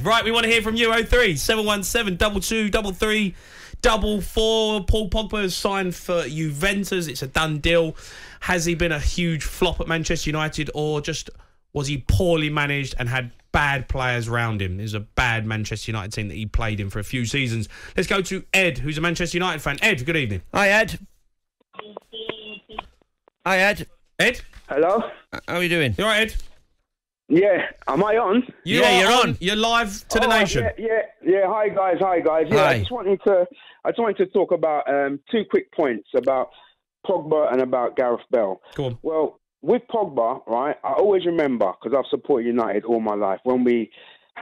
Right, we want to hear from you. 03 717 2233 44. Paul Pogba has signed for Juventus. It's a done deal. Has he been a huge flop at Manchester United, or just was he poorly managed and had bad players around him? There's a bad Manchester United team that he played in for a few seasons. Let's go to Ed, who's a Manchester United fan. Ed, good evening. Hi, Ed. Hi, Ed. Ed? Hello? How are you doing? You all right, Ed? Yeah, am I on? You're on. You're live to the nation. Yeah. Hi guys. Yeah, Hi. I just wanted to talk about two quick points about Pogba and about Gareth Bale. Go on. Well, with Pogba, right? I always remember, because I've supported United all my life, when we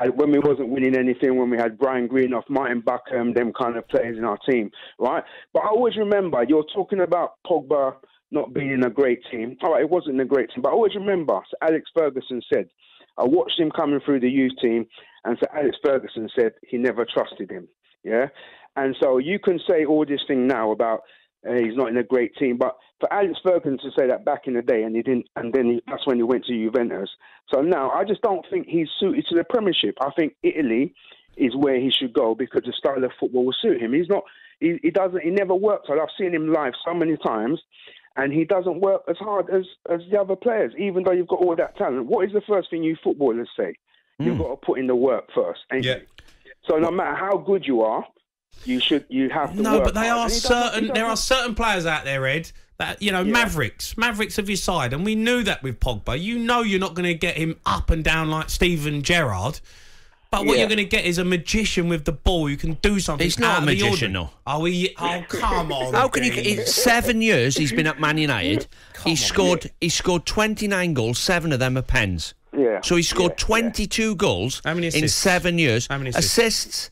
wasn't winning anything, when we had Brian Greenough, Martin Buckham, them kind of players in our team, right? But I always remember you're talking about Pogba not being in a great team. All right, it wasn't a great team, but I always remember Alex Ferguson said, I watched him coming through the youth team, and so Alex Ferguson said he never trusted him, yeah? And so you can say all this thing now about he's not in a great team, but for Alex Ferguson to say that back in the day, and he didn't, and then that's when he went to Juventus. So now I just don't think he's suited to the Premiership. I think Italy is where he should go because the style of football will suit him. He never works hard. I've seen him live so many times, and he doesn't work as hard as the other players, even though you've got all that talent. What is the first thing you footballers say? You've got to put in the work first. Yeah. So no matter how good you are, you have to work. No, but there are certain players out there, Ed, that, Mavericks of your side, and we knew that with Pogba. You know you're not going to get him up and down like Steven Gerrard. But what you're going to get is a magician with the ball who can do something. He's not a magician, no. Oh, come on. How can you? 7 years he's been at Man United. He scored 29 goals. 7 of them are pens. Yeah. So he scored 22 goals in 7 years. How many assists?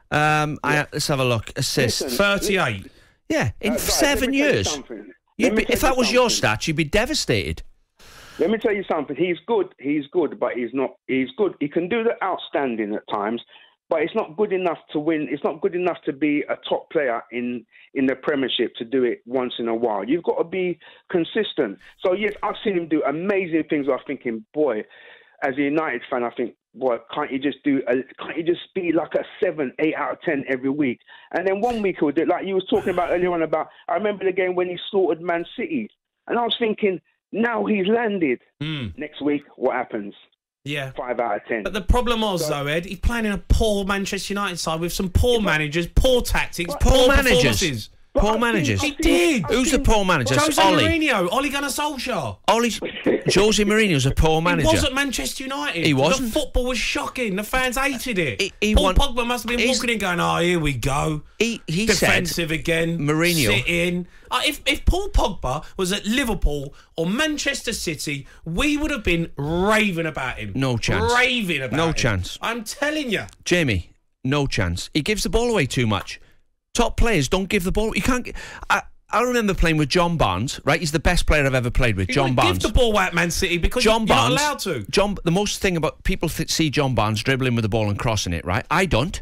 Let's have a look. Assists. Listen, 38. Yeah, in 7 years. If that was your stats, you'd be devastated. Let me tell you something. He's good, but he's good. He can do the outstanding at times, but it's not good enough to win. It's not good enough to be a top player in the Premiership to do it once in a while. You've got to be consistent. So, yes, I've seen him do amazing things. I'm thinking, boy, as a United fan, I think, boy, can't you just be like a 7, 8 out of 10 every week? And then one week he'll do it, like you was talking about earlier on about, I remember the game when he slaughtered Man City. And I was thinking, now he's landed. Next week, what happens? Yeah. 5 out of 10. But the problem was, though, Ed, he's playing in a poor Manchester United side with some poor managers, poor tactics, poor managers. Poor managers. He did. Who's the poor manager? Jose Mourinho. Ole Gunnar Solskjaer. Jose Mourinho's a poor manager. He was at Manchester United. He wasn't. The football was shocking. The fans hated it. Paul Pogba must have been walking in going, oh, here we go. He defensive said, again. Mourinho. Sit in. If Paul Pogba was at Liverpool or Manchester City, we would have been raving about him. No chance. Raving about him. No chance. I'm telling you. Jamie, no chance. He gives the ball away too much. Top players don't give the ball. You can't. I remember playing with John Barnes. Right, he's the best player I've ever played with. John Barnes. Give the ball at Man City because you're not allowed to. The most thing about people see John Barnes dribbling with the ball and crossing it. Right, I don't.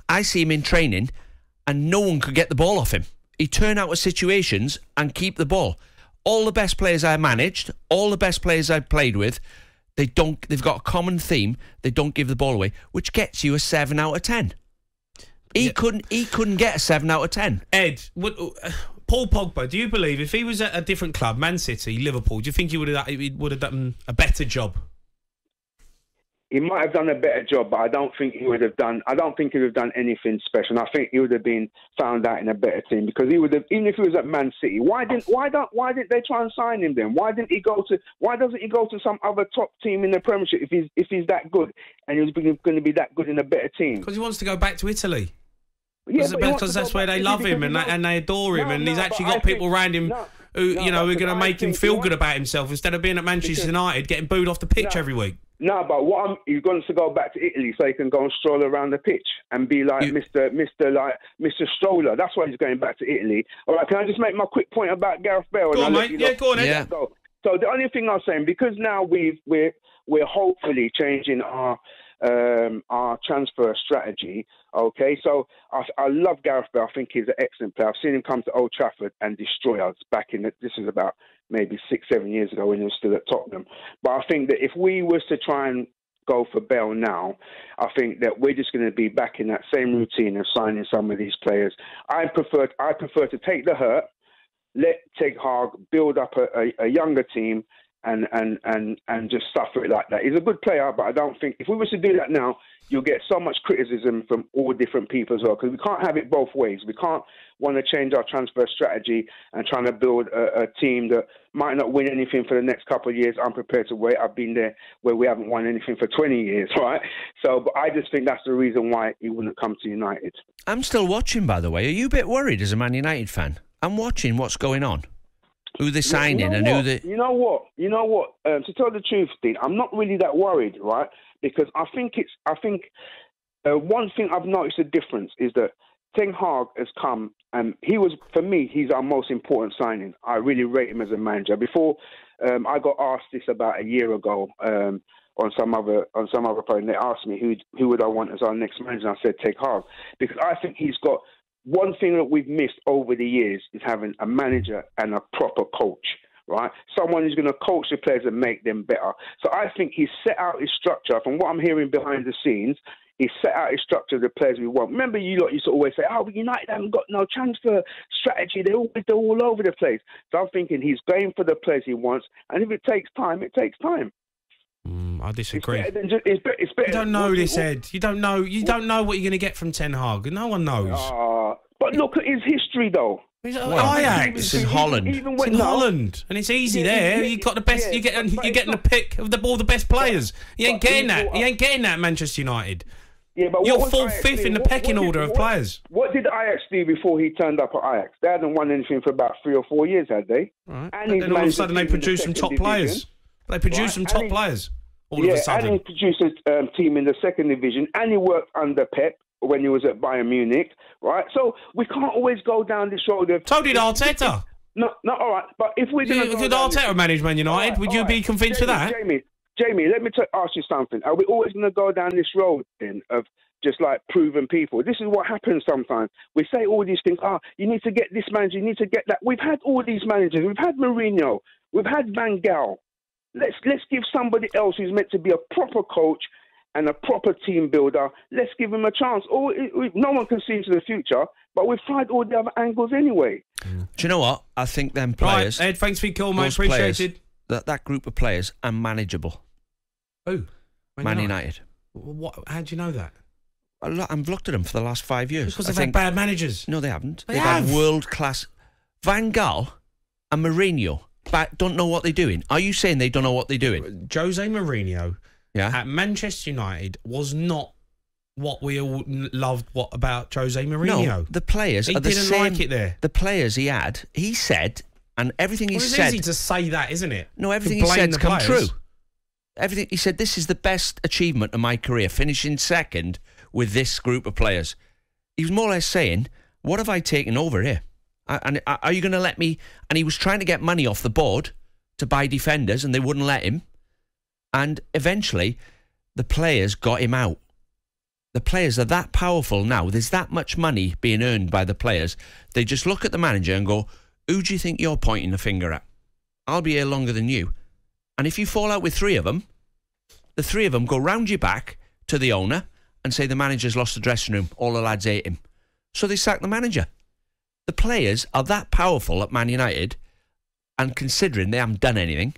I see him in training, and no one could get the ball off him. He turn out of situations and keep the ball. All the best players I managed, all the best players I played with, they've got a common theme. They don't give the ball away, which gets you a 7 out of 10. He couldn't get a 7 out of 10. Ed, Paul Pogba, do you believe if he was at a different club, Man City, Liverpool, do you think he would have done a better job? He might have done a better job, but I don't think he would have done anything special. And I think he would have been found out in a better team because he would have, even if he was at Man City. Why didn't they try and sign him then? Why doesn't he go to some other top team in the Premiership if he's that good and he's going to be that good in a better team? Because he wants to go back to Italy. Yeah, because that's where they love him and they adore him, and he's actually got people around him who are going to make him feel good about himself instead of being at Manchester United getting booed off the pitch every week. No, but he's going to go back to Italy so he can go and stroll around the pitch and be like Mr. Stroller. That's why he's going back to Italy. All right, can I just make my quick point about Gareth Bale? Go on, mate. Yeah, go on, Ed. Yeah. So the only thing I was saying, because now we're hopefully changing our transfer strategy. Okay, so I love Gareth Bale. I think he's an excellent player. I've seen him come to Old Trafford and destroy us this is about maybe 6-7 years ago when he was still at Tottenham. But I think that if we was to try and go for Bale now, I think that we're just going to be back in that same routine of signing some of these players. I prefer to take the hurt, let Ten Hag build up a younger team and just suffer it like that. He's a good player, but I don't think if we were to do that now, you'll get so much criticism from all different people as well, because we can't have it both ways. We can't want to change our transfer strategy and trying to build a team that might not win anything for the next couple of years. I'm prepared to wait. I've been there where we haven't won anything for 20 years, right? So, but I just think that's the reason why he wouldn't come to United. I'm still watching, by the way. Are you a bit worried as a Man United fan? I'm watching what's going on. Who they're signing and who they... You know what? To tell the truth, Dean, I'm not really that worried, right? Because I think one thing I've noticed a difference is that Ten Hag has come and for me, he's our most important signing. I really rate him as a manager. Before, I got asked this about a year ago on some other program. They asked me who would I want as our next manager. And I said Ten Hag, because I think he's got one thing that we've missed over the years is having a manager and a proper coach, right? Someone who's going to coach the players and make them better. So I think he's set out his structure. From what I'm hearing behind the scenes, he's set out his structure of the players we want. Remember, you lot used to always say, but United haven't got no transfer strategy. They're all over the place. So I'm thinking he's going for the players he wants. And if it takes time, it takes time. I disagree. It's better. You don't know this, Ed. You don't know. You don't know what you're going to get from Ten Hag. No one knows. But look at his history, though. Ajax. It's in Holland. It's in Holland, and it's easy there. You got the best. You're getting the pick of all the best players. You ain't getting that. You ain't getting that at Manchester United. Yeah, but you're fourth, fifth in the pecking order of players. What did Ajax do before he turned up at Ajax? They hadn't won anything for about 3 or 4 years, had they? Right. And then all of a sudden they produced some top players. They produced some top players. All of a sudden. And he produced a team in the second division, and he worked under Pep when he was at Bayern Munich, right? So we can't always go down this road of... So did Arteta. No, all right. But if we're going to... Could Arteta manage Man United? Would you be convinced of that? Jamie, let me ask you something. Are we always going to go down this road then of just like proven people? This is what happens sometimes. We say all these things, you need to get this manager, you need to get that. We've had all these managers. We've had Mourinho. We've had Van Gaal. Let's give somebody else who's meant to be a proper coach and a proper team builder. Let's give him a chance. No one can see into the future, but we've tried all the other angles anyway. Do you know what? I think them players... Right, Ed, thanks for your call, mate. Appreciated. That group of players are manageable. Who? Man United. What? How do you know that? I've looked at them for the last 5 years. Because they've had bad managers. No, they haven't. They've had world-class... Van Gaal and Mourinho don't know what they're doing. Are you saying they don't know what they're doing? Jose Mourinho at Manchester United was not what we all loved about Jose Mourinho. No, the players he are the didn't same. like it there. The players he said, and everything he said... It's easy to say that, isn't it? No, everything he said's come true. Everything he said, this is the best achievement of my career, finishing second with this group of players. He was more or less saying, what have I taken over here? And are you going to let me... And he was trying to get money off the board to buy defenders, and they wouldn't let him. And eventually, the players got him out. The players are that powerful now. There's that much money being earned by the players. They just look at the manager and go, who do you think you're pointing the finger at? I'll be here longer than you. And if you fall out with 3 of them, the 3 of them go round your back to the owner and say the manager's lost the dressing room. All the lads hate him. So they sack the manager. The players are that powerful at Man United, and considering they haven't done anything,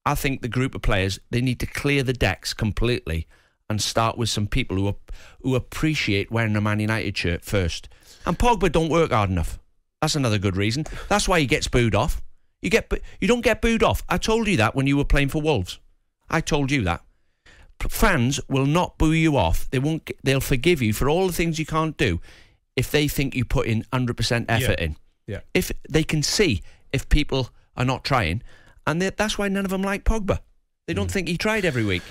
I think the group of players, they need to clear the decks completely and start with some people who appreciate wearing a Man United shirt first. And Pogba don't work hard enough. That's another good reason. That's why he gets booed off. You don't get booed off. I told you that when you were playing for Wolves. I told you that. Fans will not boo you off. They'll forgive you for all the things you can't do if they think you put in 100% effort in. Yeah. If they can see if people are not trying, and that's why none of them like Pogba. They don't think he tried every week.